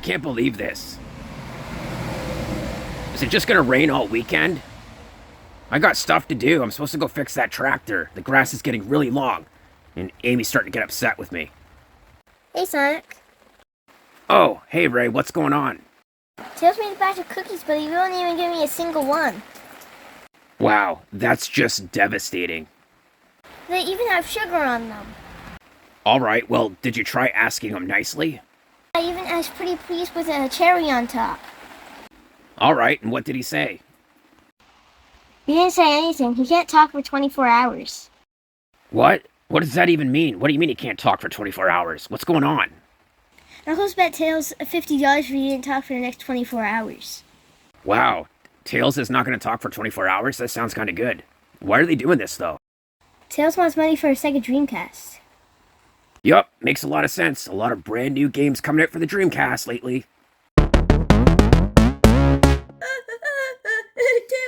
can't believe this. Is it just gonna rain all weekend? I got stuff to do. I'm supposed to go fix that tractor. The grass is getting really long, and Amy's starting to get upset with me. Hey, Sonic. Oh, hey Ray, what's going on? Tails made a batch of cookies, but he won't even give me a single one. Wow, that's just devastating. They even have sugar on them. Alright, well, did you try asking him nicely? I even asked pretty please with a cherry on top. Alright, and what did he say? He didn't say anything. He can't talk for 24 hours. What? What does that even mean? What do you mean he can't talk for 24 hours? What's going on? Knuckles bet Tails $50 if he didn't talk for the next 24 hours. Wow, Tails is not going to talk for 24 hours? That sounds kind of good. Why are they doing this, though? Tails wants money for a Sega Dreamcast. Yup, makes a lot of sense. A lot of brand new games coming out for the Dreamcast lately.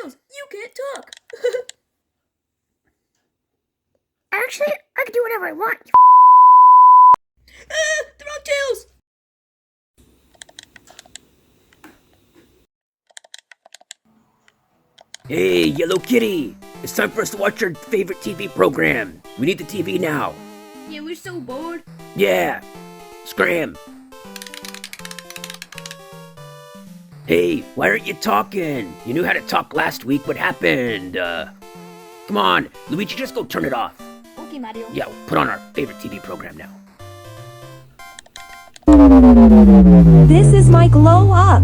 Tails, you can't talk. Actually, I can do whatever I want. The wrong Tails. Hey, Yellow Kitty! It's time for us to watch our favorite TV program. We need the TV now. Yeah, we're so bored. Yeah! Scram! Hey, why aren't you talking? You knew how to talk last week. What happened? Come on, Luigi, just go turn it off. Okay, Mario. Yeah, put on our favorite TV program now. This is my glow up.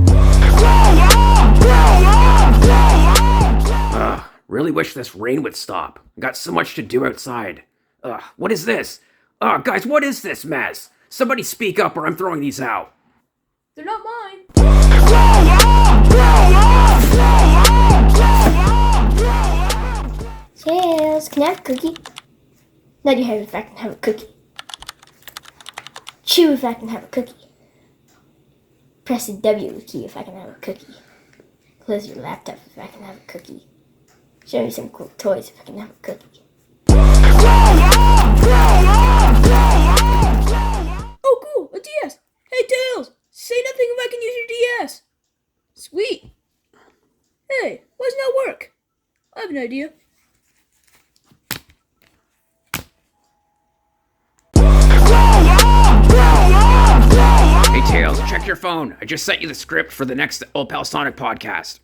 Ugh, really wish this rain would stop. Got so much to do outside. Ugh, what is this? Ugh, guys, what is this mess? Somebody speak up or I'm throwing these out. They're not mine. Tails, can I have a cookie? Nod your head if I can have a cookie. Chew if I can have a cookie. Press the W key if I can have a cookie. Close your laptop if I can have a cookie. Show me some cool toys if I can have a cookie. Oh, cool, a DS. Hey, Tails, say nothing if I can use your DS. Sweet. Hey, why doesn't that work? I have an idea. Hey, Tails, check your phone. I just sent you the script for the next Old Pal Sonic podcast.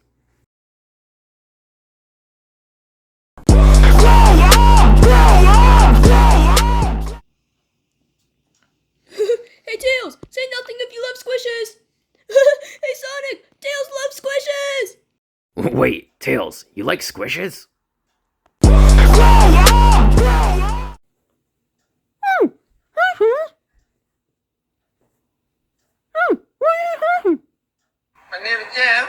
Hey, Tails, say nothing if you love squishes. Hey, Sonic, Tails loves squishes. Wait, Tails, you like squishes? My name is Jeff.